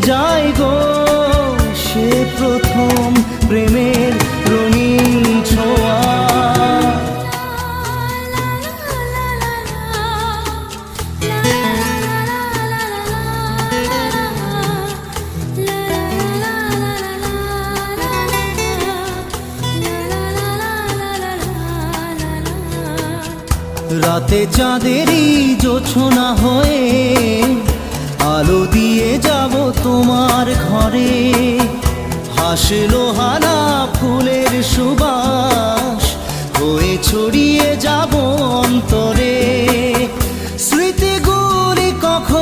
যাই গো সে প্রথম প্রেমের রঙিন ছোঁয়া। রাতে চাঁদেরই জোছনা হয়ে আলো দিয়ে যাব তোমার ঘরে। হাসলো হানা ফুলের সুবাস হয়ে ছড়িয়ে যা